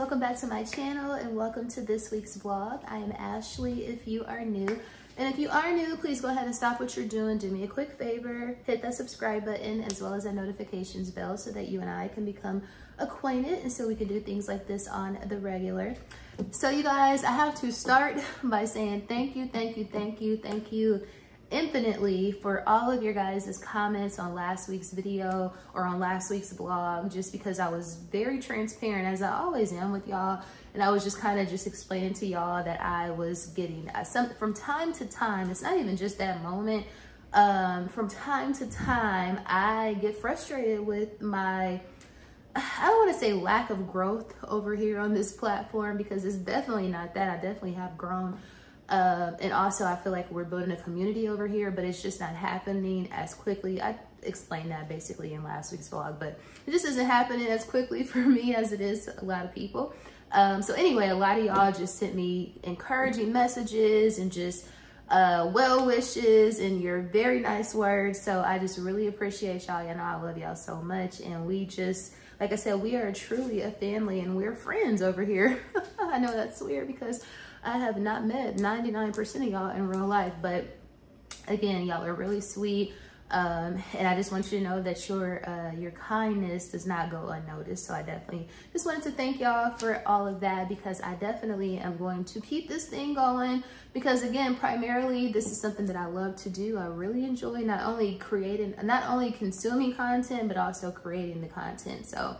welcome back to my channel and welcome to this week's vlog. I am Ashley if you are new. And if you are new, please go ahead and stop what you're doing. Do me a quick favor, hit that subscribe button as well as that notifications bell so that you and I can become acquainted and so we can do things like this on the regular. So you guys, I have to start by saying thank you infinitely for all of your guys' comments on last week's video or on last week's vlog, just because I was very transparent, as I always am with y'all, and I was just kind of just explaining to y'all that I was getting some from time to time. It's not even just that moment. From time to time, I get frustrated with my, I don't want to say lack of growth over here on this platform, because it's definitely not that. I definitely have grown. And also I feel like we're building a community over here, but it's just not happening as quickly. I explained that basically in last week's vlog, but it just isn't happening as quickly for me as it is a lot of people. So anyway, a lot of y'all just sent me encouraging messages and just well wishes and your very nice words. So I just really appreciate y'all. You know, I love y'all so much. And we just, like I said, we are truly a family and we're friends over here. I know that's weird because I have not met 99% of y'all in real life, but again, y'all are really sweet. And I just want you to know that your kindness does not go unnoticed. So I definitely just wanted to thank y'all for all of that, because I definitely am going to keep this thing going, because again, primarily this is something that I love to do. I really enjoy not only consuming content, but also creating the content. So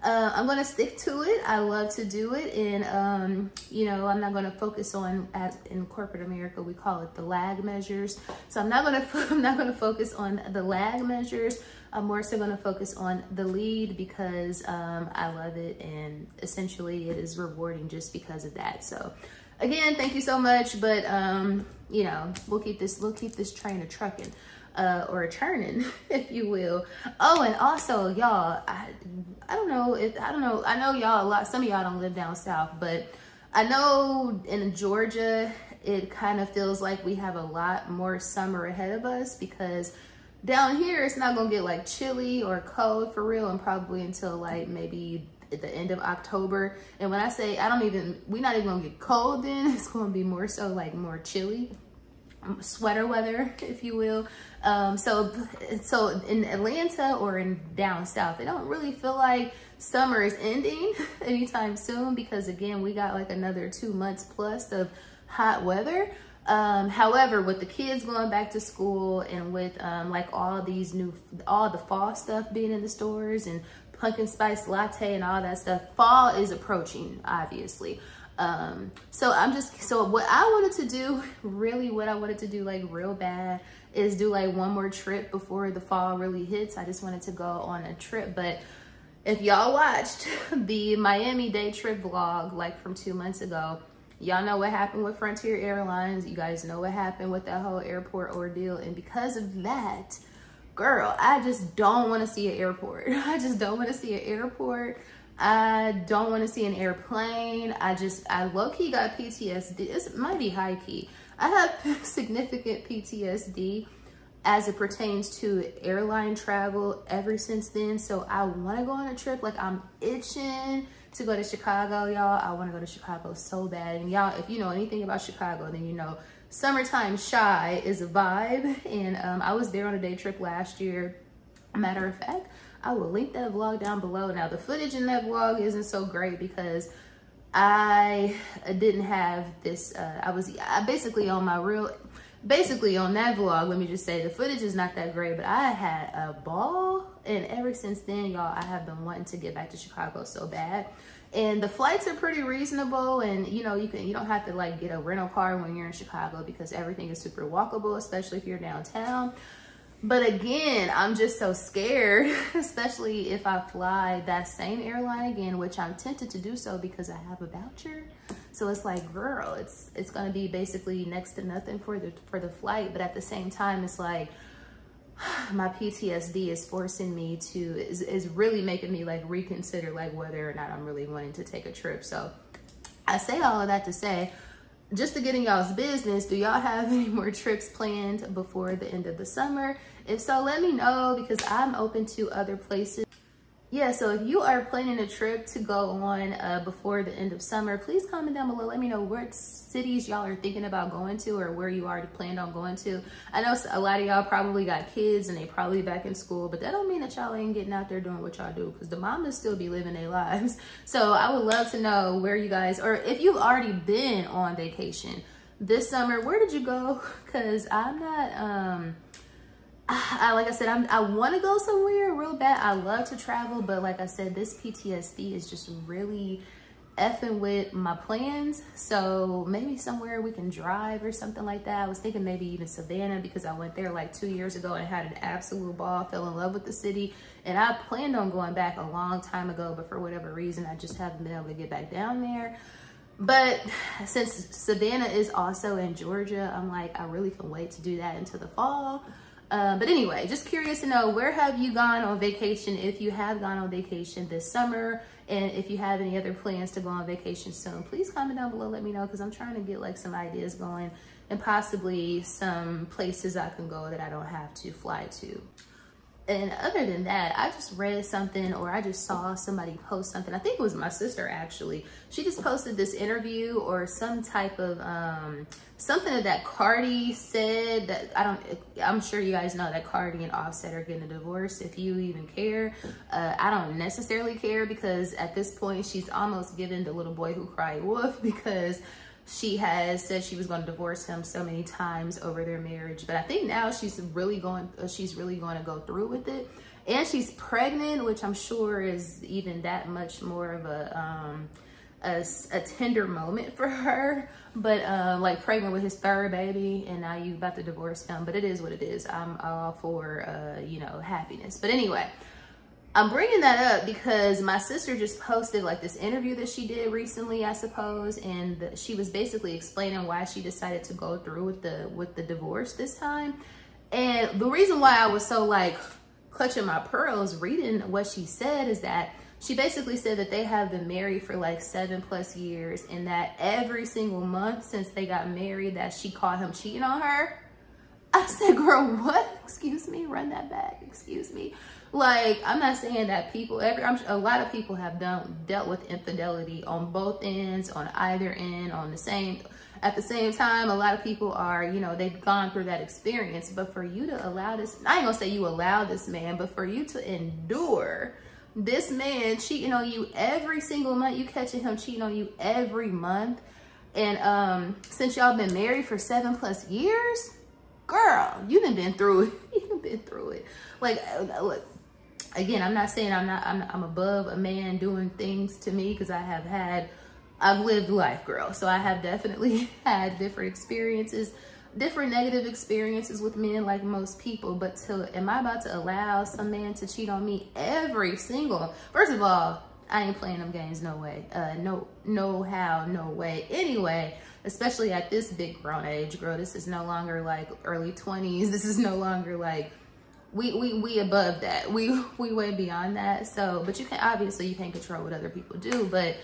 I'm going to stick to it. I love to do it. And, you know, I'm not going to focus on, as in corporate America, we call it the lag measures. So I'm not going to focus on the lag measures. I'm more so going to focus on the lead, because I love it. And essentially it is rewarding just because of that. So again, thank you so much. But, you know, we'll keep this train a trucking. Or a churning, if you will. Oh, and also y'all, I know y'all, some of y'all don't live down south, but I know in Georgia, it kind of feels like we have a lot more summer ahead of us, because down here, it's not gonna get like chilly or cold for real, and probably until like maybe at the end of October. And when I say we're not even gonna get cold then, it's gonna be more so like more chilly. Sweater weather, if you will. So in Atlanta or in down south, it don't really feel like summer is ending anytime soon, because again, we got like another 2 months plus of hot weather. However, with the kids going back to school and with like all the fall stuff being in the stores and pumpkin spice latte and all that stuff, fall is approaching, obviously. So what I wanted to do like real bad is do like one more trip before the fall really hits. I just wanted to go on a trip. But if y'all watched the Miami day trip vlog, like from 2 months ago, y'all know what happened with Frontier Airlines. You guys know what happened with that whole airport ordeal. And because of that, girl, I just don't want to see an airport. I just don't want to see an airport. I don't want to see an airplane. I low-key got PTSD. It might be high-key. I have significant PTSD as it pertains to airline travel ever since then. So I want to go on a trip. Like, I'm itching to go to Chicago, y'all. I want to go to Chicago so bad. And y'all, if you know anything about Chicago, then you know summertime shy is a vibe. And I was there on a day trip last year. Matter of fact, I will link that vlog down below. Now, the footage in that vlog isn't so great because I didn't have this, basically on that vlog, let me just say, the footage is not that great, but I had a ball. And ever since then, y'all, I have been wanting to get back to Chicago so bad. And the flights are pretty reasonable. And you know, you don't have to like get a rental car when you're in Chicago, because everything is super walkable, especially if you're downtown. But again, I'm just so scared, especially if I fly that same airline again, which I'm tempted to do so because I have a voucher. So it's like, girl, it's gonna be basically next to nothing for the flight. But at the same time, it's like my PTSD is forcing me is really making me like reconsider like whether or not I'm really wanting to take a trip. So I say all of that to say, just to get in y'all's business, do y'all have any more trips planned before the end of the summer? If so, let me know, because I'm open to other places. Yeah, so if you are planning a trip to go on before the end of summer, please comment down below. Let me know what cities y'all are thinking about going to, or where you already planned on going to. I know a lot of y'all probably got kids and they probably back in school, but that don't mean that y'all ain't getting out there doing what y'all do, because the mamas still be living their lives. So I would love to know where you guys, or if you've already been on vacation this summer, where did you go? Because I'm not, like I said, I want to go somewhere real bad. I love to travel, but like I said, this PTSD is just really effing with my plans. So maybe somewhere we can drive or something like that. I was thinking maybe even Savannah, because I went there like 2 years ago and had an absolute ball, fell in love with the city. And I planned on going back a long time ago, but for whatever reason, I just haven't been able to get back down there. But since Savannah is also in Georgia, I'm like, I really can wait to do that into the fall. But anyway, just curious to know, where have you gone on vacation, if you have gone on vacation this summer, and if you have any other plans to go on vacation soon, please comment down below, let me know, because I'm trying to get like some ideas going and possibly some places I can go that I don't have to fly to. And other than that, I just read something, or I just saw somebody post something. I think it was my sister actually. She just posted this interview or some type of something that Cardi said that I'm sure you guys know that Cardi and Offset are getting a divorce, if you even care. I don't necessarily care, because at this point she's almost given the little boy who cried wolf, because she has said she was going to divorce him so many times over their marriage. But I think now she's really going to go through with it. And she's pregnant, which I'm sure is even that much more of a tender moment for her. But like pregnant with his third baby, and now you about to divorce him. But it is what it is. I'm all for, you know, happiness. But anyway, I'm bringing that up because my sister just posted like this interview that she did recently, I suppose, and she was basically explaining why she decided to go through with the divorce this time. And the reason why I was so like clutching my pearls reading what she said is that she basically said that they have been married for like 7+ years, and that every single month since they got married that she caught him cheating on her. I said, girl, what? Excuse me, run that back, excuse me. Like, I'm not saying that people, a lot of people have dealt with infidelity on both ends, on either end, at the same time. A lot of people are, you know, they've gone through that experience. But for you to allow this, I ain't gonna say you allow this man, but for you to endure this man cheating on you every single month, you catching him cheating on you every month. And since y'all been married for 7+ years, girl, you done been through it. You done been through it. Like, look, again, I'm not saying I'm above a man doing things to me, because I've lived life, girl. So I have definitely had different experiences, different negative experiences with men like most people. But am I about to allow some man to cheat on me every single, first of all, I ain't playing them games, no way. No how, no way. Anyway, especially at this big grown age, girl, this is no longer like early 20s. This is no longer like, we above that. We way beyond that. So, but you can't control what other people do. But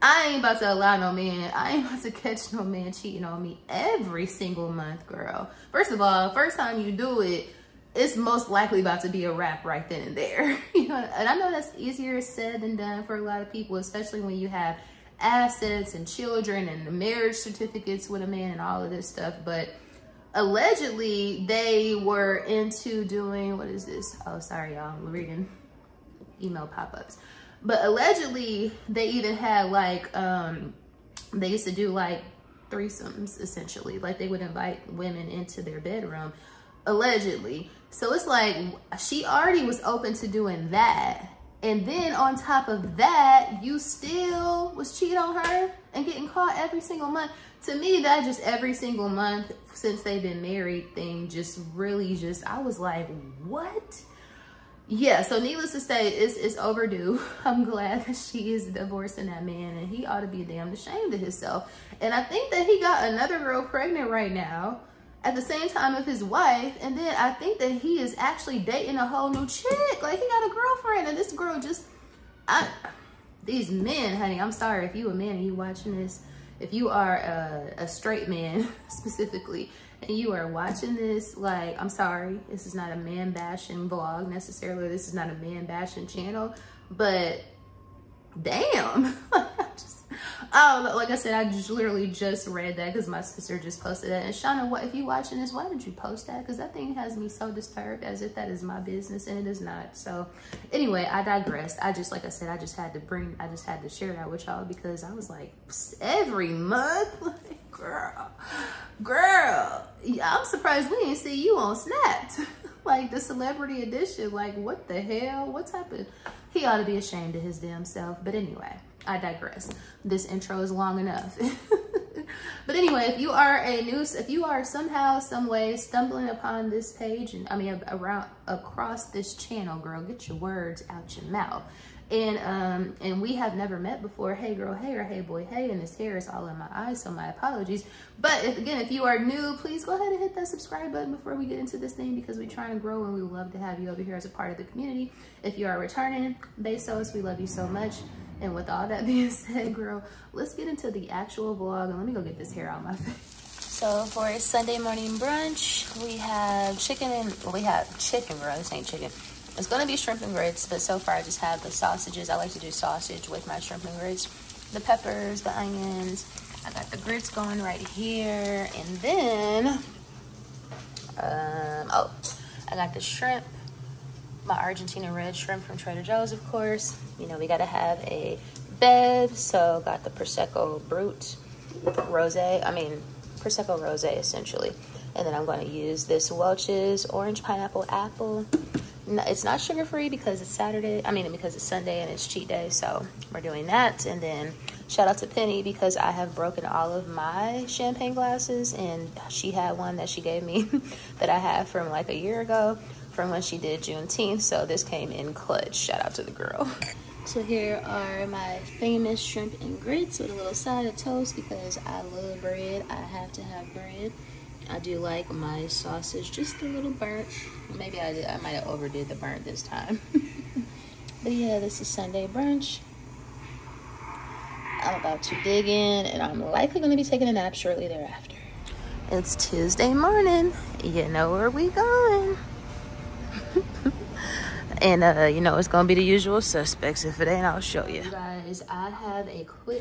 I ain't about to allow no man, I ain't about to catch no man cheating on me every single month, girl. First of all, first time you do it, it's most likely about to be a wrap right then and there. You know, and I know that's easier said than done for a lot of people, especially when you have assets and children and the marriage certificates with a man and all of this stuff. But allegedly they were into doing, what is this? Oh, sorry, y'all, I'm reading email pop-ups. But allegedly they even had like, they used to do like threesomes, essentially. Like they would invite women into their bedroom, allegedly. So it's like, she already was open to doing that. And then on top of that, you still was cheating on her and getting caught every single month. To me, that just every single month since they've been married thing just really just, I was like, what? Yeah, so needless to say, it's overdue. I'm glad that she is divorcing that man, and he ought to be damned ashamed of himself. And I think that he got another girl pregnant right now at the same time of his wife. And then I think that he is actually dating a whole new chick. Like, he got a girlfriend, and this girl just, these men, honey, I'm sorry if you a man and you watching this, if you are a straight man specifically, and you are watching this, like, I'm sorry, this is not a man bashing vlog necessarily. This is not a man bashing channel, but damn. I don't know. Like I said, I just literally just read that because my sister just posted that. And Shauna, what if you watching this? Why did you post that? Because that thing has me so disturbed, as if that is my business, and it is not. So anyway, I digressed. I just, like I said, I just had to share that with y'all because I was like, every month, like, girl, I'm surprised we didn't see you on Snap. Like the celebrity edition. Like, what the hell? What's happened? He ought to be ashamed of his damn self. But anyway, I digress. This intro is long enough. But anyway, if you are somehow, some way stumbling upon this page, and I mean across this channel, girl, get your words out your mouth. And we have never met before. Hey girl, hey, or hey boy, hey, and this hair is all in my eyes, so my apologies. But if you are new, please go ahead and hit that subscribe button before we get into this thing, because we're trying to grow and we would love to have you over here as a part of the community. If you are returning, Besos, we love you so much. And with all that being said, girl, let's get into the actual vlog, and let me go get this hair out my face. So for Sunday morning brunch, we have chicken, girl, this ain't chicken. It's gonna be shrimp and grits, but so far I just have the sausages. I like to do sausage with my shrimp and grits. The peppers, the onions. I got the grits going right here. And then, I got the shrimp. My Argentina red shrimp from Trader Joe's, of course. You know, we gotta have a bev, so got the Prosecco Brut Prosecco Rosé, essentially. And then I'm gonna use this Welch's Orange Pineapple Apple. No, it's not sugar-free because it's because it's Sunday and it's cheat day, so we're doing that. And then shout out to Penny, because I have broken all of my champagne glasses, and she had one that she gave me that I have from like a year ago, from when she did Juneteenth, so this came in clutch. Shout out to the girl. So here are my famous shrimp and grits with a little side of toast, because I love bread. I have to have bread. I do like my sausage just a little burnt. Maybe I might have overdid the burnt this time. But yeah, this is Sunday brunch. I'm about to dig in, and I'm likely going to be taking a nap shortly thereafter. It's Tuesday morning. You know where we going. And you know it's gonna be the usual suspects. If it ain't, I'll show you. Guys, I have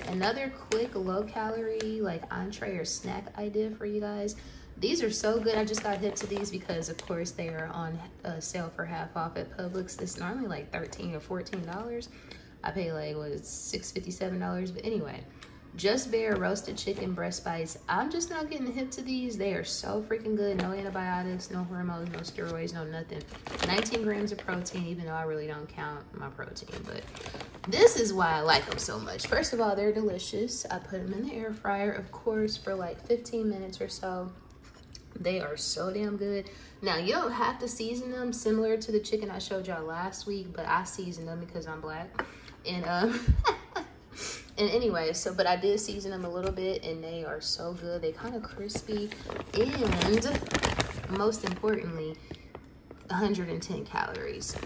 another quick low-calorie like entree or snack idea for you guys. These are so good. I just got hit to these because, of course, they are on sale for half off at Publix. This is normally like $13 or $14. I pay like, what, $6.50, $7. But anyway, Just Bare roasted chicken breast bites. I'm just not getting hip to these. They are so freaking good. No antibiotics, no hormones, no steroids, no nothing. 19 grams of protein, even though I really don't count my protein. But this is why I like them so much. First of all, they're delicious. I put them in the air fryer, of course, for like 15 minutes or so. They are so damn good. Now, you don't have to season them similar to the chicken I showed y'all last week, but I seasoned them because I'm black. And and anyway, but I did season them a little bit, and they are so good. They kind of crispy, and most importantly, 110 calories.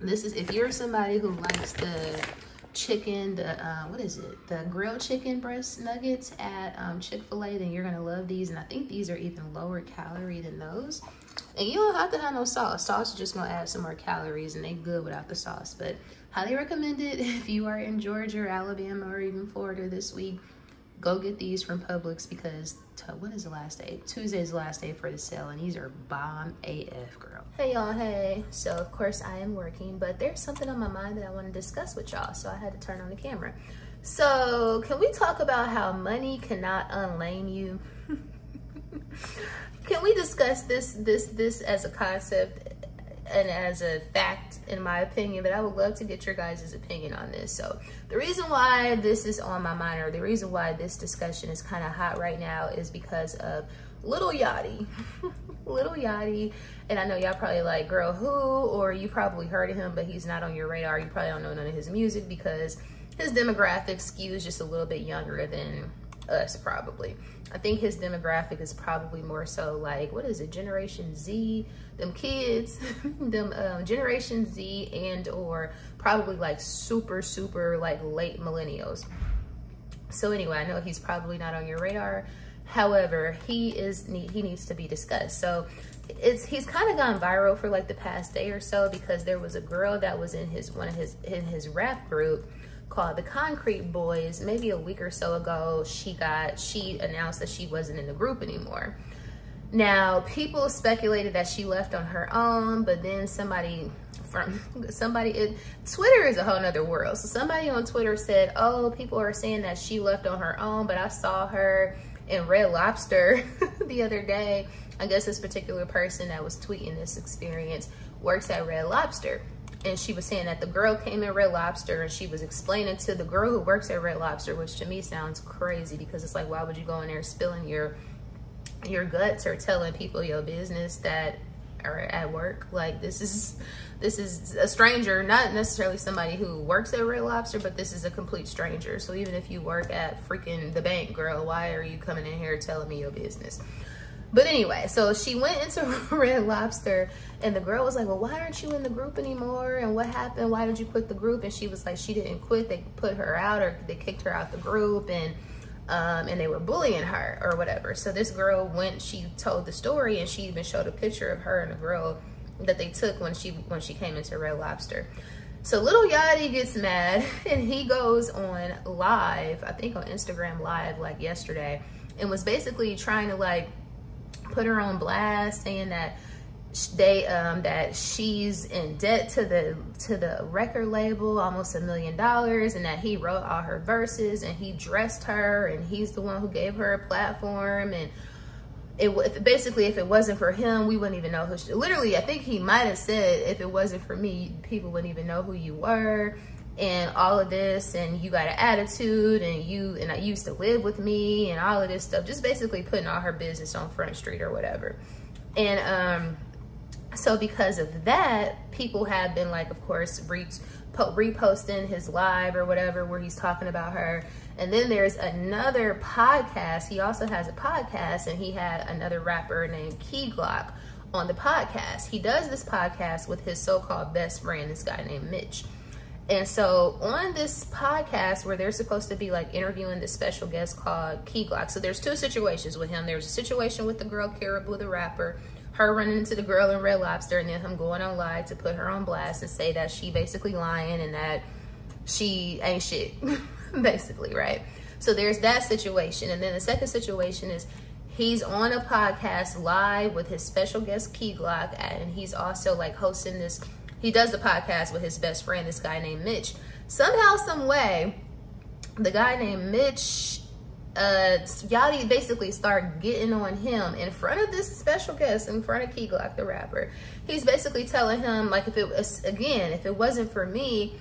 This is, if you're somebody who likes the chicken, the grilled chicken breast nuggets at Chick-fil-A, then you're gonna love these. And I think these are even lower calorie than those. And you don't have to have no sauce. Sauce is just gonna add some more calories, and they good without the sauce. But highly recommend it if you are in Georgia or Alabama or even Florida this week. Go get these from Publix, because what is the last day? Tuesday is the last day for the sale, and these are bomb AF, girl. Hey y'all, hey. So of course I am working, but there's something on my mind that I want to discuss with y'all, so I had to turn on the camera. So can we talk about how money cannot unlame you? Can we discuss this as a concept and as a fact, in my opinion? But I would love to get your guys' opinion on this. So the reason why this is on my mind, or the reason why this discussion is kind of hot right now, is because of Lil Yachty. Lil Yachty. And I know y'all probably like, girl, who? Or you probably heard of him, but he's not on your radar. You probably don't know none of his music because his demographic skews just a little bit younger than us, probably. I think his demographic is probably more so like, what is it, Generation Z, them kids, them Generation Z, and or probably like super like late millennials. So anyway, I know he's probably not on your radar. However, he needs to be discussed. So he's kind of gone viral for like the past day or so, because there was a girl that was in his rap group called the Concrete Boys. Maybe a week or so ago, she announced that she wasn't in the group anymore. Now, people speculated that she left on her own, but then Twitter is a whole nother world. So somebody on Twitter said, oh, people are saying that she left on her own, but I saw her in Red Lobster the other day. I guess this particular person that was tweeting this experience works at Red Lobster. And she was saying that the girl came in Red Lobster and she was explaining to the girl who works at Red Lobster, which to me sounds crazy, because it's like, why would you go in there spilling your guts or telling people your business that are at work? Like, this is a stranger, not necessarily somebody who works at Red Lobster, but this is a complete stranger. So even if you work at freaking the bank, girl, why are you coming in here telling me your business? But anyway, so she went into Red Lobster and the girl was like, well, why aren't you in the group anymore? And what happened? Why did you quit the group? And she was like, she didn't quit. They put her out, or they kicked her out the group, and they were bullying her or whatever. So this girl went, she told the story, and she even showed a picture of her and the girl that they took when she came into Red Lobster. So little Yachty gets mad and he goes on live, I think on Instagram Live, like yesterday, and was basically trying to like put her on blast, saying that that she's in debt to the record label, almost $1 million, and that he wrote all her verses and he dressed her and he's the one who gave her a platform. And basically, if it wasn't for him, we wouldn't even know who she, literally, I think he might have said, if it wasn't for me, people wouldn't even know who you were, and all of this, and you got an attitude, and I used to live with me, and all of this stuff, just basically putting all her business on Front Street or whatever. And so because of that, people have been like, of course, reposting his live or whatever where he's talking about her. And then there's another podcast. He also has a podcast, and he had another rapper named Key Glock on the podcast. He does this podcast with his so-called best friend, this guy named Mitch. And so on this podcast where they're supposed to be like interviewing this special guest called Key Glock. So there's two situations with him. There's a situation with the girl Caribou, the rapper, her running into the girl in Red Lobster, and then him going on live to put her on blast and say that she basically lying and that she ain't shit, basically, right? So there's that situation. And then the second situation is he's on a podcast live with his special guest Key Glock, and he's also like hosting this, he does the podcast with his best friend, this guy named Mitch. Somehow, some way, the guy named Mitch, Yachty basically started getting on him in front of this special guest, in front of Key Glock, the rapper. He's basically telling him, like, if it wasn't for me,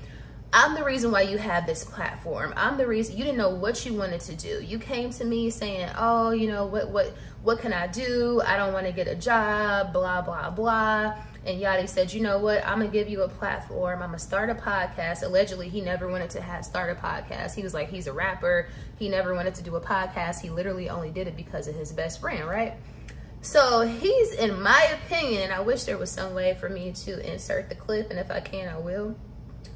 I'm the reason why you have this platform. I'm the reason. You didn't know what you wanted to do. You came to me saying, oh, you know, what can I do? I don't want to get a job, blah, blah, blah. And Yachty said, you know what? I'm going to give you a platform. I'm going to start a podcast. Allegedly, he never wanted to start a podcast. He was like, he's a rapper. He never wanted to do a podcast. He literally only did it because of his best friend, right? So he's, in my opinion, I wish there was some way for me to insert the clip, and if I can, I will.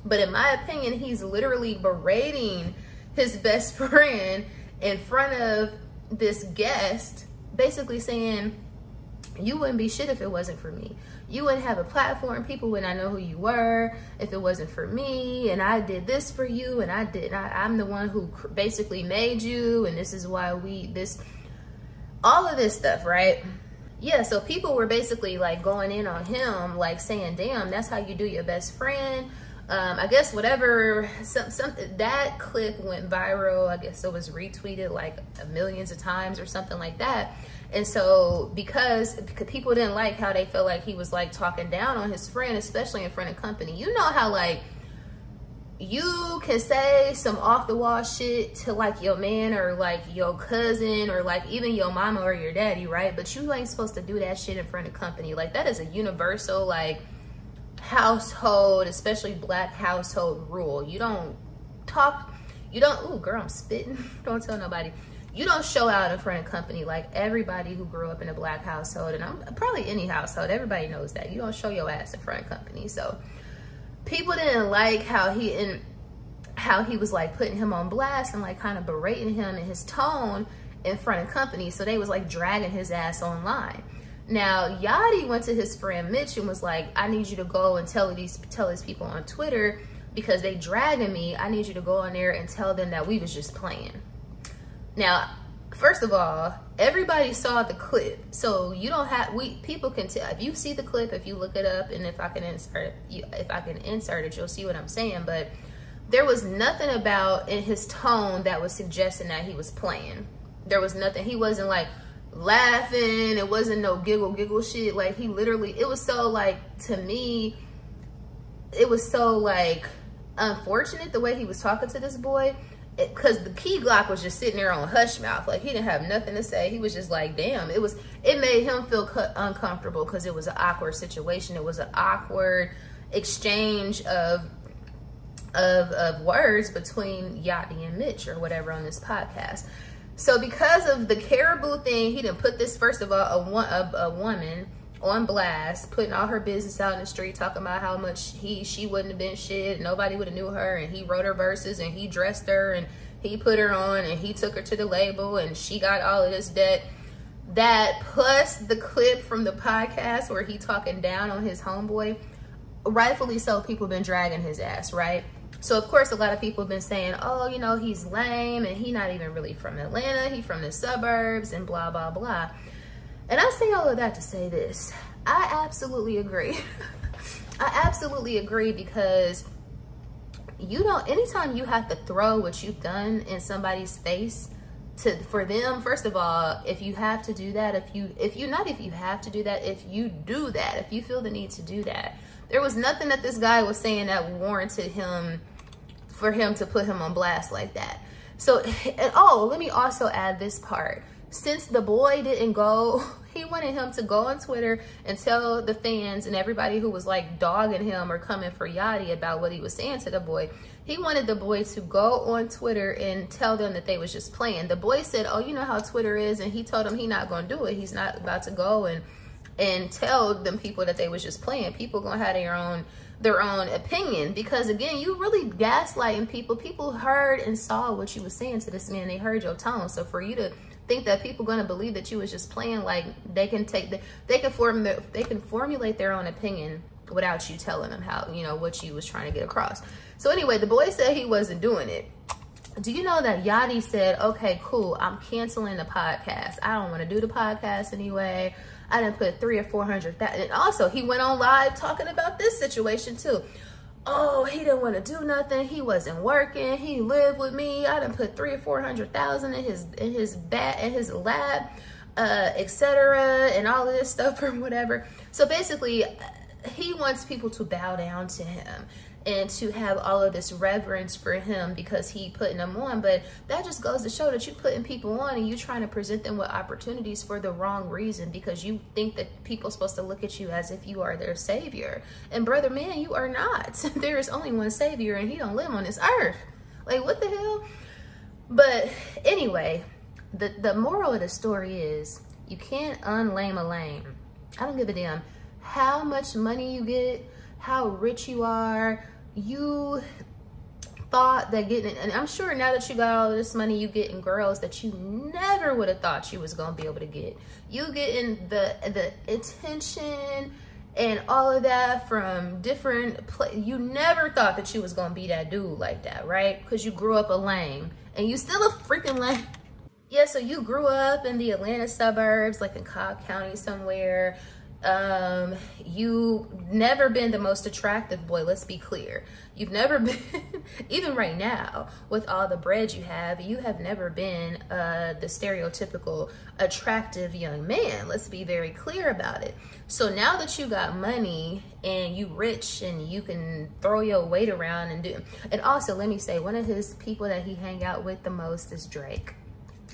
But in my opinion, he's literally berating his best friend in front of this guest, basically saying, you wouldn't be shit if it wasn't for me. You wouldn't have a platform. People would not know who you were if it wasn't for me. And I did this for you. And I'm the one who basically made you. And this is why all of this stuff, right? Yeah, so people were basically like going in on him, like saying, damn, that's how you do your best friend. I guess whatever, that clip went viral. I guess it was retweeted like millions of times or something like that. And so because people didn't like how they felt like he was like talking down on his friend, especially in front of company. You know how like you can say some off the wall shit to like your man or like your cousin or like even your mama or your daddy, right? But you ain't supposed to do that shit in front of company. Like that is a universal like household, especially black household rule. You don't, ooh girl, I'm spitting. Don't tell nobody. You don't show out in front of company. Like everybody who grew up in a black household, and I'm probably any household, everybody knows that. You don't show your ass in front of company. So people didn't like how he was like putting him on blast and like kind of berating him in his tone. in front of company. So they was like dragging his ass online. Now, Yachty went to his friend Mitch and was like, I need you to go and tell these people on Twitter, because they dragging me. I need you to go on there and tell them that we was just playing. Now, first of all, everybody saw the clip. So you don't have, people can tell. If you see the clip, if you look it up, and if I can insert it, you'll see what I'm saying. But there was nothing about in his tone that was suggesting that he was playing. There was nothing. He wasn't like laughing. It wasn't no giggle shit. Like, he literally, it was so like, to me, it was so like unfortunate the way he was talking to this boy, because the key Glock was just sitting there on hush mouth. Like, he didn't have nothing to say. He was just like, damn. It made him feel uncomfortable, because it was an awkward situation. It was an awkward exchange of words between Yachty and Mitch or whatever on this podcast. So because of the caribou thing, he didn't put this, first of all, a woman on blast, putting all her business out in the street, talking about how much she wouldn't have been shit, nobody would have knew her, and he wrote her verses, and he dressed her, and he put her on, and he took her to the label, and she got all of this debt. That plus the clip from the podcast where he talking down on his homeboy, rightfully so, people been dragging his ass, right? So of course a lot of people have been saying, oh, you know, he's lame, and he not even really from Atlanta, he from the suburbs, and blah blah blah. And I say all of that to say this. I absolutely agree. I absolutely agree, because you don't, anytime you have to throw what you've done in somebody's face for them, first of all, if you have to do that, if you do that, if you feel the need to do that, there was nothing that this guy was saying that warranted him, for him to put him on blast like that. So, and oh, let me also add this part. Since the boy didn't go, he wanted him to go on Twitter and tell the fans and everybody who was like dogging him or coming for Yachty about what he was saying to the boy. He wanted the boy to go on Twitter and tell them that they was just playing. The boy said, oh, you know how Twitter is, and he told him he not gonna do it. He's not about to go and tell them people that they was just playing. People gonna have their own opinion, because again, you really gaslighting people. People heard and saw what you was saying to this man. They heard your tone. So for you to think that people gonna believe that you was just playing, like, they can formulate their own opinion without you telling them how, you know, what you was trying to get across. So anyway, the boy said he wasn't doing it. Do you know that Yachty said, okay, cool, I'm canceling the podcast. I don't want to do the podcast anyway. I didn't put 300,000 or 400,000. And also, he went on live talking about this situation too. Oh, he didn't want to do nothing. He wasn't working. He lived with me. I done put 300,000 or 400,000 in his lab, etc., and all of this stuff or whatever. So basically, he wants people to bow down to him and to have all of this reverence for him because he putting them on. But that just goes to show that you're putting people on and you trying to present them with opportunities for the wrong reason, because you think that people are supposed to look at you as if you are their savior. And brother, man, you are not. There is only one savior, and he don't live on this earth. Like, what the hell? But anyway, the moral of the story is you can't unlame a lame. I don't give a damn how much money you get, how rich you are. You thought that getting, and I'm sure now that you got all of this money, you getting girls that you never would have thought you was gonna be able to get. You getting the attention and all of that from different places. You never thought that you was gonna be that dude like that, right? Because you grew up a lame, and you still a freaking lame. Yeah, so you grew up in the Atlanta suburbs, like in Cobb County somewhere. You never been the most attractive boy, let's be clear. You've never been, even right now, with all the bread you have never been the stereotypical attractive young man. Let's be very clear about it. So now that you got money and you rich and you can throw your weight around and do, and also let me say, one of his people that he hang out with the most is Drake.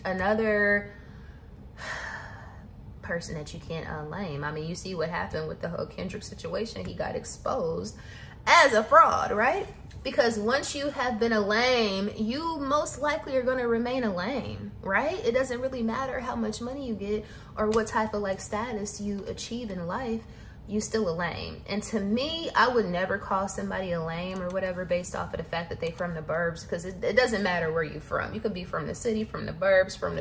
Another person that you can't unlame. I mean, you see what happened with the whole Kendrick situation. He got exposed as a fraud, right? Because once you have been a lame, you most likely are going to remain a lame, right? It doesn't really matter how much money you get or what type of like status you achieve in life. you still a lame. And to me, I would never call somebody a lame or whatever based off of the fact that they from the burbs, because it doesn't matter where you from. You could be from the city, from the burbs, from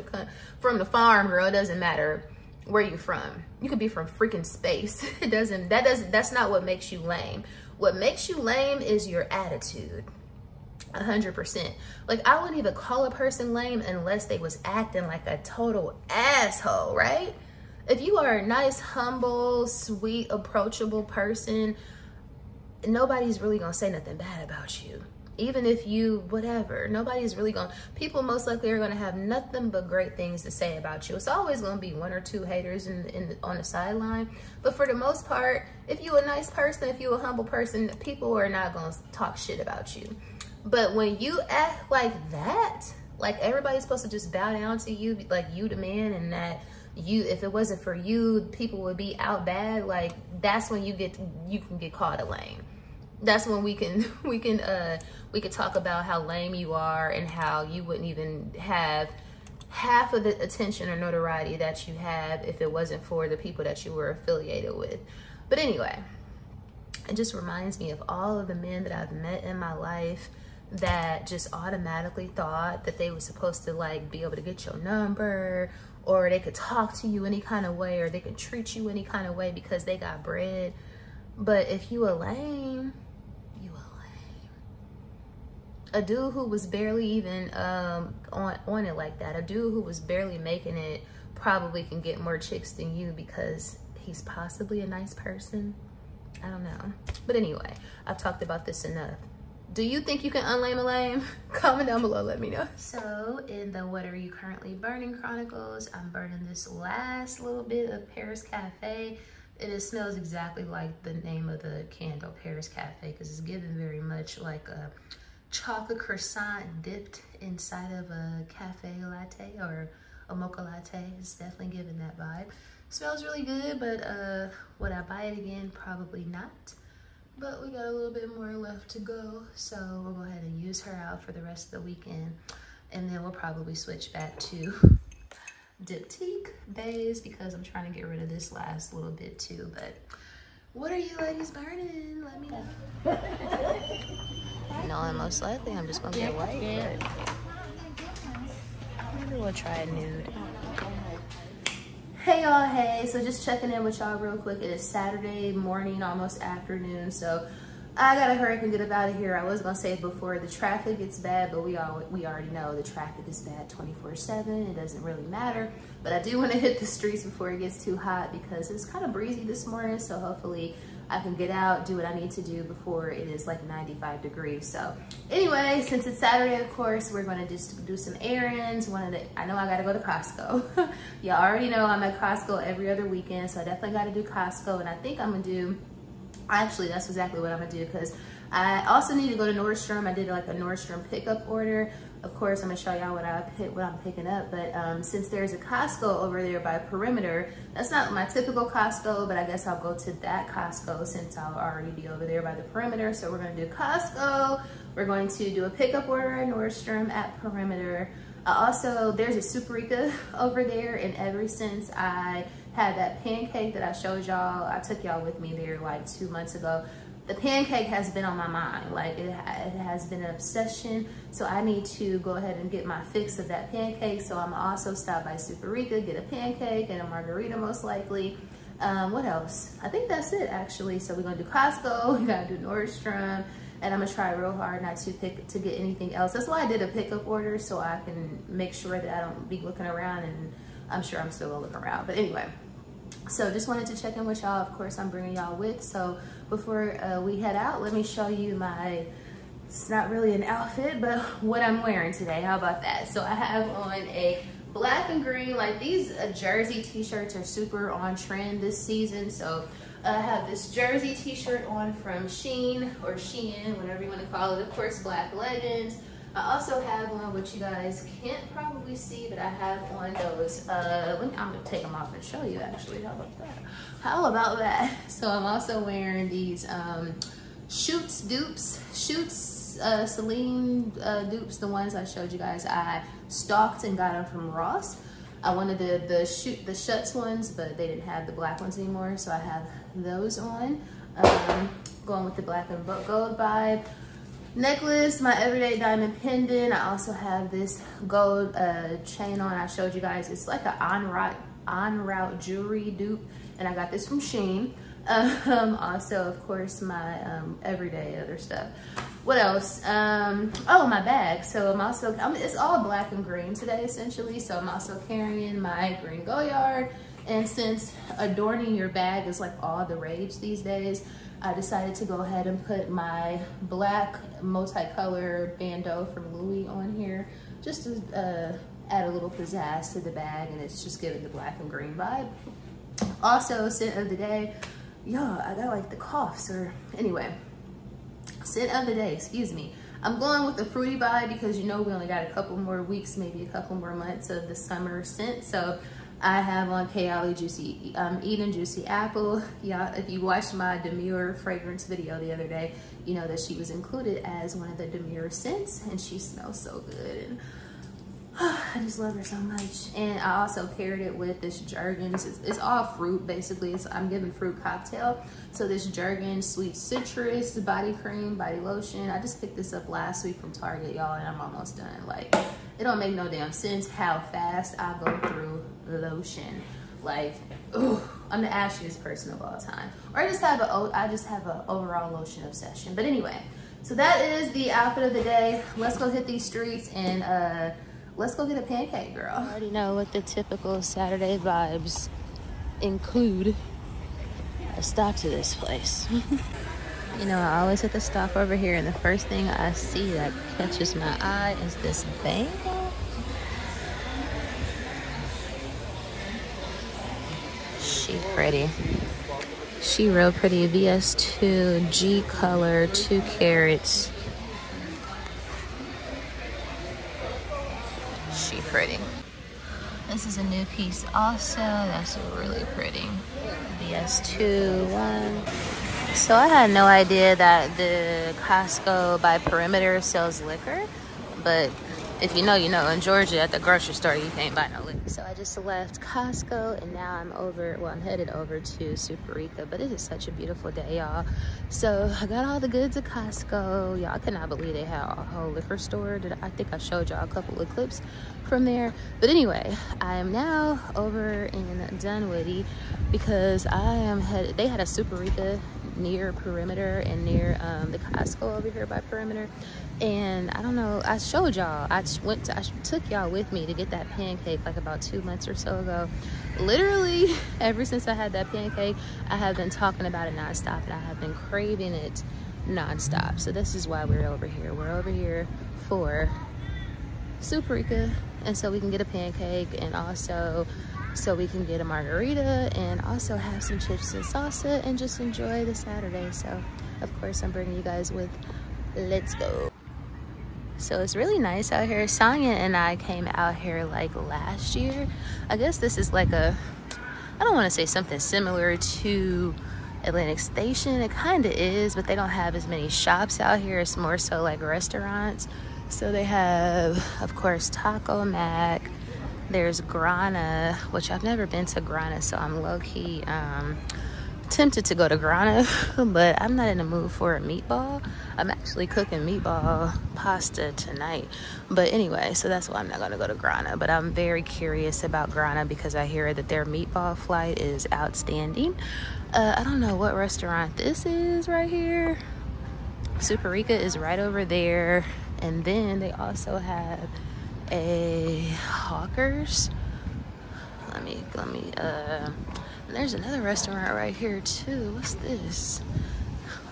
the farm, girl. It doesn't matter where you from. You could be from freaking space. That's not what makes you lame. What makes you lame is your attitude. 100%. Like, I wouldn't even call a person lame unless they was acting like a total asshole, right? If you are a nice, humble, sweet, approachable person, nobody's really gonna say nothing bad about you. Even if you, whatever, nobody's really gonna, people most likely are gonna have nothing but great things to say about you. It's always gonna be one or two haters on the sideline. But for the most part, if you a nice person, if you a humble person, people are not gonna talk shit about you. But when you act like that, like everybody's supposed to just bow down to you, like you the man, and that you, if it wasn't for you, people would be out bad, like that's when you can get called a lame. That's when we can talk about how lame you are and how you wouldn't even have half of the attention or notoriety that you have if it wasn't for the people that you were affiliated with. But anyway, it just reminds me of all of the men that I've met in my life that just automatically thought that they were supposed to like be able to get your number, or they could talk to you any kind of way, or they could treat you any kind of way because they got bread. But if you a lame, you a lame. A dude who was barely even on it like that, a dude who was barely making it, probably can get more chicks than you because he's possibly a nice person. I don't know. But anyway, I've talked about this enough. Do you think you can unlame a lame? Comment down below, let me know. So in the What Are You Currently Burning Chronicles, I'm burning this last little bit of Paris Cafe. It smells exactly like the name of the candle, Paris Cafe, because it's given very much like a chocolate croissant dipped inside of a cafe latte or a mocha latte. It's definitely giving that vibe. Smells really good, but would I buy it again? Probably not. But we got a little bit more left to go, so we'll go ahead and use her out for the rest of the weekend, and then we'll probably switch back to Diptyque Bays because I'm trying to get rid of this last little bit too. But what are you ladies burning? Let me know. No, most likely I'm just gonna get white, but maybe we'll try a nude. Hey y'all, hey, so just checking in with y'all real quick. It is Saturday morning, almost afternoon, so I gotta hurry up and get up out of here. I was gonna say before the traffic gets bad, but we already know the traffic is bad 24/7. It doesn't really matter, but I do want to hit the streets before it gets too hot because it's kind of breezy this morning, so hopefully I can get out, do what I need to do before it is like 95 degrees. So anyway, since it's Saturday, of course, we're gonna just do some errands. I know I gotta go to Costco. Y'all already know I'm at Costco every other weekend, so I definitely gotta do Costco. And I think I'm gonna do, actually that's exactly what I'm gonna do, because I also need to go to Nordstrom. I did like a Nordstrom pickup order. Of course, I'm gonna show y'all what I'm picking up, but since there's a Costco over there by Perimeter, that's not my typical Costco, but I guess I'll go to that Costco since I'll already be over there by the Perimeter. So we're gonna do Costco. We're going to do a pickup order at Nordstrom at Perimeter. Also, there's a Superica over there, and ever since I had that pancake that I showed y'all, I took y'all with me there like 2 months ago. The pancake has been on my mind, like it has been an obsession. So I need to go ahead and get my fix of that pancake. So I'm also stop by Superica, get a pancake and a margarita most likely. What else? I think that's it actually. So we're gonna do Costco, we gotta do Nordstrom, and I'm gonna try real hard not to get anything else. That's why I did a pickup order, so I can make sure that I don't be looking around, and I'm sure I'm still gonna look around. But anyway, so just wanted to check in with y'all. Of course, I'm bringing y'all with. So before we head out, let me show you my, it's not really an outfit, but what I'm wearing today. How about that? So I have on a black and green, like these jersey t-shirts are super on trend this season. So I have this jersey t-shirt on from Shein, or Shein, whatever you want to call it. Of course, black leggings. I also have on, what you guys can't probably see, but I have on those, I'm gonna take them off and show you actually. How about that? How about that? So I'm also wearing these Shoots Celine dupes, the ones I showed you guys. I stalked and got them from Ross. I wanted the Schutz ones, but they didn't have the black ones anymore, so I have those on. Going with the black and gold vibe. Necklace, my everyday diamond pendant. I also have this gold chain on. I showed you guys. It's like an en route jewelry dupe, and I got this from Shein. Also, of course, my everyday other stuff. What else? Oh, my bag. So it's all black and green today, essentially. So I'm also carrying my green Goyard. And since adorning your bag is like all the rage these days, I decided to go ahead and put my black multicolor bandeau from Louis on here, just to add a little pizzazz to the bag, and it's just giving the black and green vibe. Also, scent of the day. Y'all, I got like the coughs, or anyway. Scent of the day, excuse me. I'm going with the fruity vibe because you know we only got a couple more weeks, maybe a couple more months of the summer scent. So I have on Kayali Juicy, Eden Juicy Apple. Yeah, if you watched my Demure fragrance video the other day, you know that she was included as one of the Demure scents, and she smells so good. And I just love her so much. And I also paired it with this Jergens. It's all fruit, basically. I'm giving fruit cocktail. So this Jergens Sweet Citrus body cream, body lotion. I just picked this up last week from Target, y'all, and I'm almost done. Like, it don't make no damn sense how fast I go through lotion. Like, ooh, I'm the ashiest person of all time. Or I just have an overall lotion obsession. But anyway, so that is the outfit of the day. Let's go hit these streets and let's go get a pancake, girl. I already know what the typical Saturday vibes include. A stop to this place. You know, I always hit the stop over here, and the first thing I see that catches my eye is this bangle. She pretty. She real pretty. VS2 G color, 2 carats. She pretty. This is a new piece also. That's really pretty. VS2 one. So I had no idea that the Costco by Perimeter sells liquor, but if you know, you know. In Georgia, at the grocery store, you can't buy no liquor. So I just left Costco, and now I'm headed over to Superica, but it is such a beautiful day, y'all. So I got all the goods at Costco. Y'all cannot believe they had a whole liquor store. I think I showed y'all a couple of clips from there. But anyway, I am now over in Dunwoody because they had a Superica near Perimeter and near the Costco over here by Perimeter. And I don't know, I showed y'all, I took y'all with me to get that pancake like about 2 months or so ago. Literally, ever since I had that pancake, I have been talking about it nonstop, and I have been craving it nonstop. So this is why we're over here. We're over here for Superica, and so we can get a pancake, and also so we can get a margarita, and also have some chips and salsa, and just enjoy the Saturday. So of course I'm bringing you guys with. Let's go. So it's really nice out here. Sonya and I came out here like last year. I guess this is like I don't want to say something similar to Atlantic Station. It kind of is, but they don't have as many shops out here. It's more so like restaurants. So they have, of course, Taco Mac. There's Grana, which I've never been to Grana, so I'm low-key tempted to go to Grana, but I'm not in the mood for a meatball. I'm actually cooking meatball pasta tonight. But anyway, so that's why I'm not gonna go to Grana. But I'm very curious about Grana because I hear that their meatball flight is outstanding. I don't know what restaurant this is right here. Superica is right over there. And then they also have a Hawkers. And there's another restaurant right here too. What's this?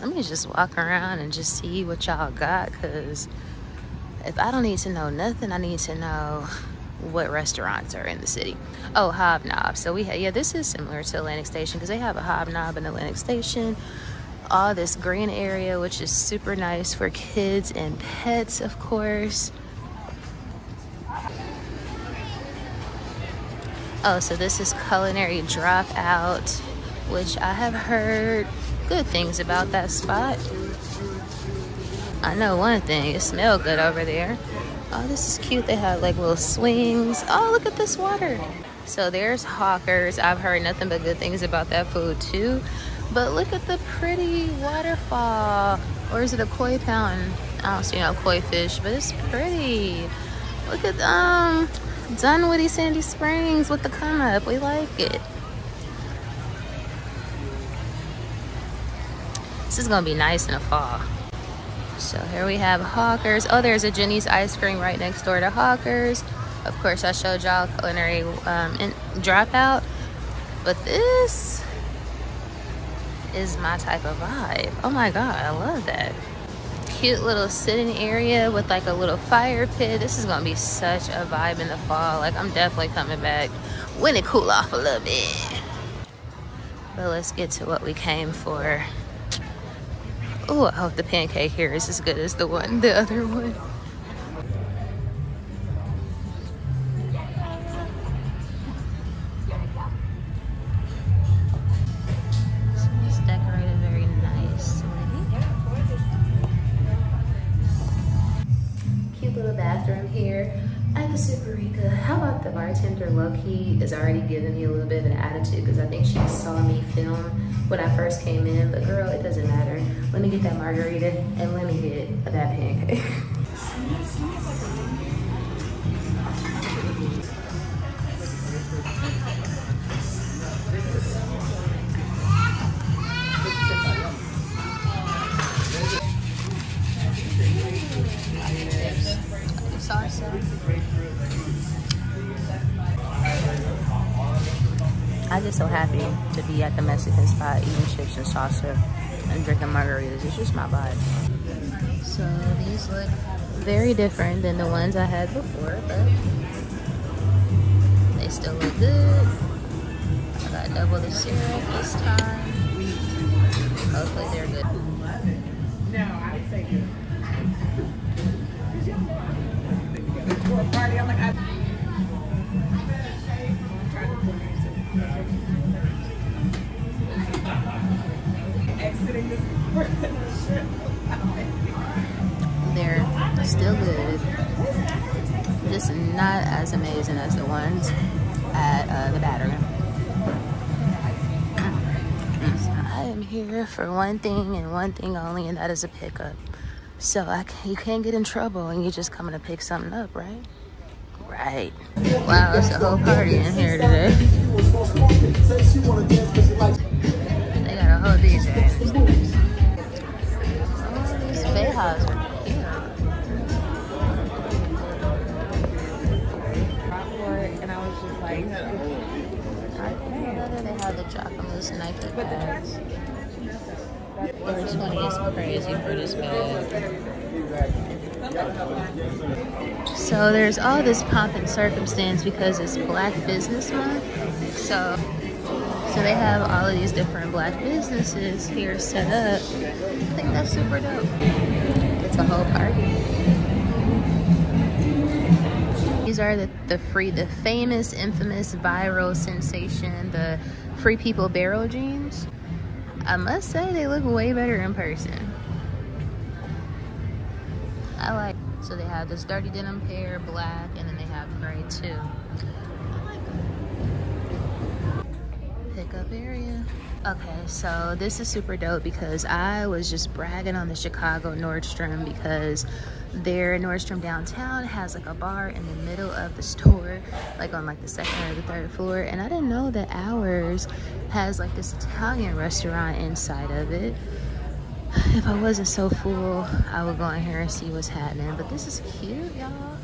Let me just walk around and just see what y'all got, because if I don't need to know nothing, I need to know what restaurants are in the city. Oh, Hobnob. So this is similar to Atlantic Station because they have a Hobnob in Atlantic Station. All this green area, which is super nice for kids and pets, of course. Oh, so this is Culinary Dropout, which I have heard good things about that spot. I know one thing, it smells good over there. Oh, this is cute. They have like little swings. Oh, look at this water. So there's Hawkers. I've heard nothing but good things about that food too. But look at the pretty waterfall. Or is it a koi fountain? I don't see no koi fish, but it's pretty. Look at Dunwoody Sandy Springs with the come up. We like it. This is gonna be nice in the fall. So here we have Hawkers. Oh, there's a Jenny's ice cream right next door to Hawkers. Of course, I showed y'all culinary dropout, but this is my type of vibe. Oh my God, I love that. Cute little sitting area with like a little fire pit. This is gonna be such a vibe in the fall. Like, I'm definitely coming back when it cool off a little bit. But let's get to what we came for. Oh, I hope the pancake here is as good as the other one. So it's decorated very nicely. Cute little bathroom here at the Superica. How about the bartender low-key is already giving me a little bit of an attitude because I think she saw me film when I first came in, but girl, it doesn't matter. Let me get that margarita and let me get that pancake. I'm just so happy to be at the Mexican spot eating chips and salsa and drinking margaritas. It's just my vibe. So these look very different than the ones I had before, but they still look good. I got double the syrup this time. Hopefully they're good. No, I say good. For a party, I'm like, exiting this person. They're still good, just not as amazing as the ones at the Battery. I am here for one thing and one thing only, and that is a pickup. So you can't get in trouble when you're just coming to pick something up, right? Right. Wow, it's a whole party in here today. They got a whole DJ. Oh, these Bayhas are cute. And I was just like, They have the Jacquemus Nike bags. 420 is crazy for this bag. So there's all this pomp and circumstance because it's Black Business Month. So they have all of these different Black businesses here set up. I think that's super dope. It's a whole party. These are the famous, infamous, viral sensation, the Free People Barrel jeans. I must say they look way better in person. I like. So they have this dirty denim pair, black, and then they have gray too. I like them. Pickup area. Okay, so this is super dope because I was just bragging on the Chicago Nordstrom because their Nordstrom downtown has like a bar in the middle of the store, like on like the second or the third floor, and I didn't know that ours has like this Italian restaurant inside of it. If I wasn't so full, I would go in here and see what's happening. But this is cute, y'all.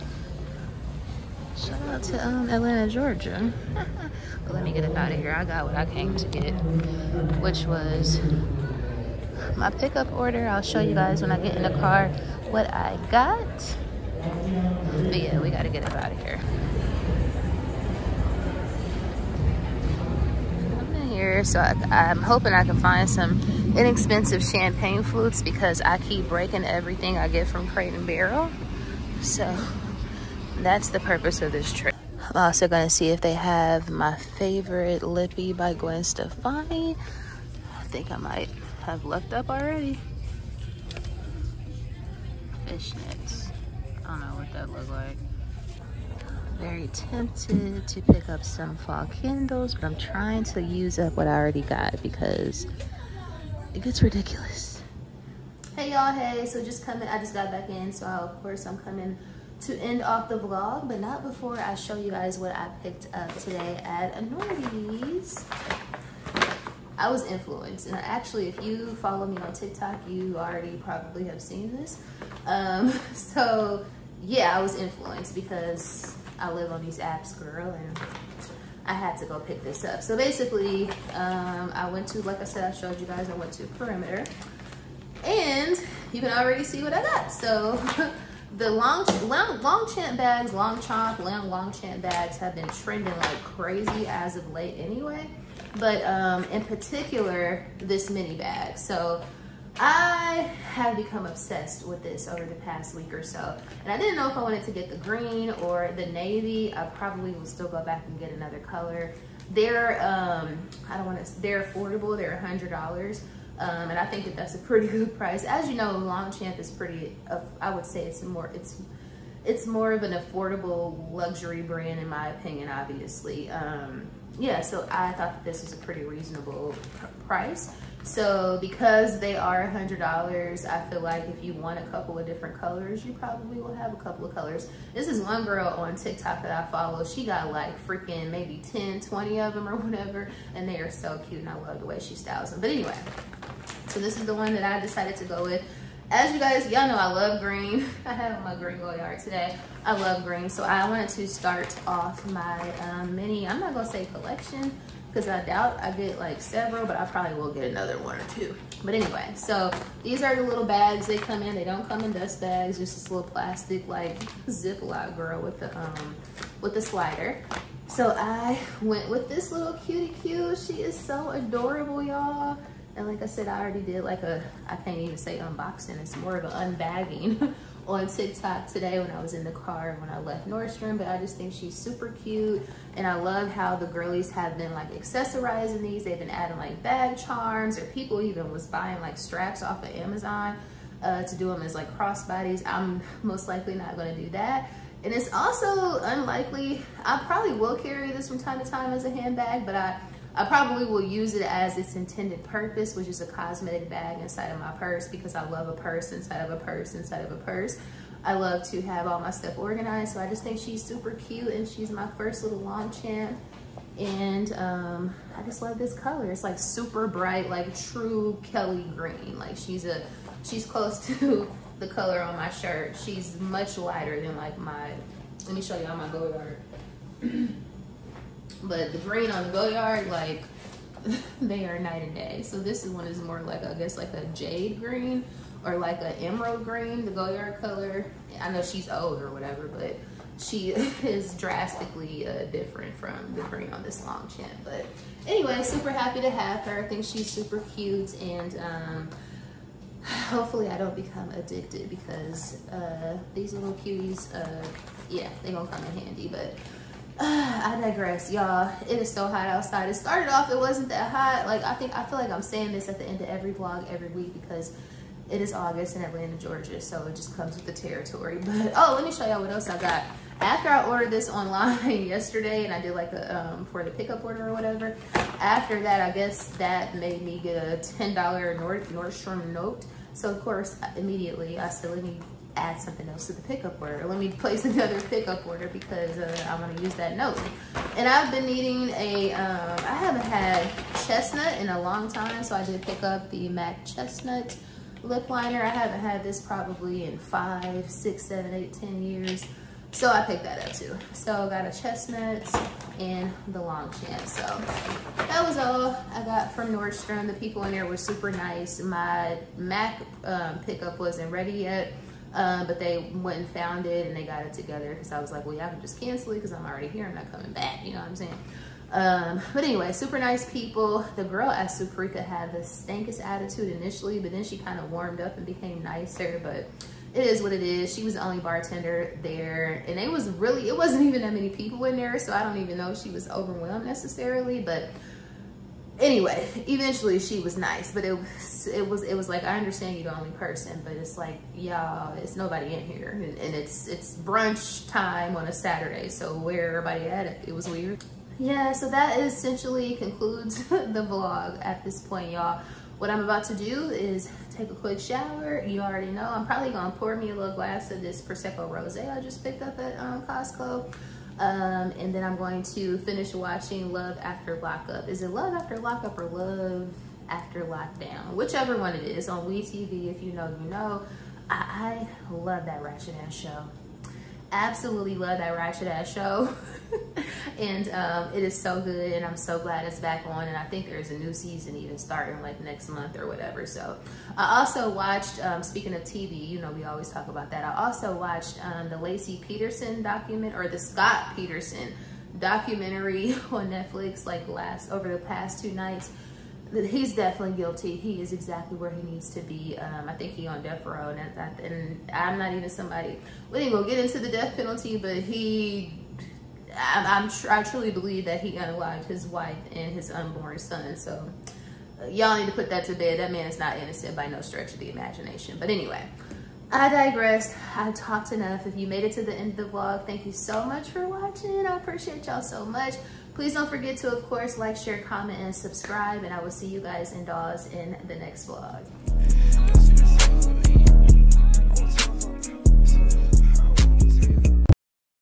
Shout out to Atlanta, Georgia. But let me get up out of here. I got what I came to get, which was my pickup order. I'll show you guys when I get in the car what I got. But yeah, we gotta get up out of here. I'm in here, so I'm hoping I can find some inexpensive champagne flutes because I keep breaking everything I get from Crate and Barrel. So that's the purpose of this trip. I'm also gonna see if they have my favorite Lippy by Gwen Stefani. I think I might have looked up already. Fishnets. I don't know what that looked like. Very tempted to pick up some fall candles, but I'm trying to use up what I already got because it gets ridiculous. Hey y'all, hey, so just coming, I just got back in, so of course I'm coming to end off the vlog, but not before I show you guys what I picked up today at Anority's. I was influenced, and actually if you follow me on TikTok, you already probably have seen this. So yeah, I was influenced because I live on these apps, girl, and I had to go pick this up. So basically, I went to, like I said, I showed you guys, I went to Perimeter, and you can already see what I got. So the Longchamp bags, Longchamp bags have been trending like crazy as of late anyway, but in particular, this mini bag. So I have become obsessed with this over the past week or so, and I didn't know if I wanted to get the green or the navy. I probably will still go back and get another color. They're they're affordable. They're $100, and I think that that's a pretty good price. As you know, Longchamp is pretty. I would say it's more of an affordable luxury brand in my opinion. Obviously, yeah. So I thought that this was a pretty reasonable price. So because they are $100, I feel like if you want a couple of different colors, you probably will have a couple of colors. This is one girl on TikTok that I follow. She got like freaking maybe 10, 20 of them or whatever, and they are so cute, and I love the way she styles them. But anyway, so this is the one that I decided to go with. As you guys, y'all know I love green. I have my green Goyard today. I love green, so I wanted to start off my mini, I'm not gonna say collection, because I doubt I get like several, but I probably will get another one or two. But anyway, so these are the little bags they come in. They don't come in dust bags, just this little plastic like Ziploc, girl, with the slider. So I went with this little cutie cue. She is so adorable, y'all. And like I said, I already did like I can't even say unboxing, it's more of an unbagging on TikTok today when I was in the car when I left Nordstrom. But I just think she's super cute, and I love how the girlies have been like accessorizing these. They've been adding like bag charms, or people even was buying like straps off of Amazon to do them as like crossbodies. I'm most likely not going to do that. And it's also unlikely, I probably will carry this from time to time as a handbag, but I probably will use it as its intended purpose, which is a cosmetic bag inside of my purse, because I love a purse inside of a purse inside of a purse. I love to have all my stuff organized, so I just think she's super cute, and she's my first little Longchamp. And I just love this color. It's like super bright, like true Kelly green. Like she's close to the color on my shirt. She's much lighter than like let me show y'all my Goyard. But the green on the Goyard, like, they are night and day. So this one is more like, I guess, like a jade green or like an emerald green, the Goyard color. I know she's old or whatever, but she is drastically different from the green on this Longchamp. But anyway, super happy to have her. I think she's super cute, and hopefully I don't become addicted, because these little cuties, yeah, they gonna come in handy. But I digress, y'all. It is so hot outside. It started off, it wasn't that hot. Like, I feel like I'm saying this at the end of every vlog every week, because it is August in Atlanta, Georgia, so it just comes with the territory. But oh, let me show y'all what else I got. After I ordered this online yesterday, and I did like a for the pickup order or whatever, after that, I guess that made me get a $10 Nordstrom note. So of course, immediately I said, let me add something else to the pickup order. Let me place another pickup order, because I want to use that note. And I've been needing a, I haven't had chestnut in a long time, so I did pick up the MAC Chestnut lip liner. I haven't had this probably in 5, 6, 7, 8, 10 years. So I picked that up too. So I got a chestnut and the Longchamp. So that was all I got from Nordstrom. The people in there were super nice. My MAC pickup wasn't ready yet. But they went and found it, and they got it together, because I was like, well, y'all can just cancel it because I'm already here. I'm not coming back. You know what I'm saying? But anyway, super nice people. The girl at Suprika had the stankest attitude initially, but then she kind of warmed up and became nicer. But it is what it is. She was the only bartender there, and it wasn't even that many people in there, so I don't even know if she was overwhelmed necessarily. But Anyway, eventually she was nice, but it was like, I understand you're the only person, but it's like, y'all, it's nobody in here, and it's brunch time on a Saturday, so where everybody at? It was weird. Yeah, so that essentially concludes the vlog at this point, y'all. What I'm about to do is take a quick shower. You already know, I'm probably gonna pour me a little glass of this Prosecco Rosé I just picked up at Costco. And then I'm going to finish watching Love After Lockup. Is it Love After Lockup or Love After Lockdown? Whichever one it is, on WeTV. If you know, you know. I love that ratchet ass show. Absolutely love that ratchet ass show. And it is so good, and I'm so glad it's back on, and I think there's a new season even starting like next month or whatever. So I also watched, speaking of TV, you know, we always talk about that. I also watched the Lacey Peterson document, or the Scott Peterson documentary on Netflix, like over the past 2 nights. He's definitely guilty. He is exactly where he needs to be. I think he on death row, and I'm not even somebody, we didn't go get into the death penalty, but I truly believe that he unalived his wife and his unborn son. So y'all need to put that to bed. That man is not innocent by no stretch of the imagination. But anyway, I digress. I talked enough. If you made it to the end of the vlog, thank you so much for watching. I appreciate y'all so much. Please don't forget to, of course, like, share, comment, and subscribe. And I will see you guys and dolls in the next vlog.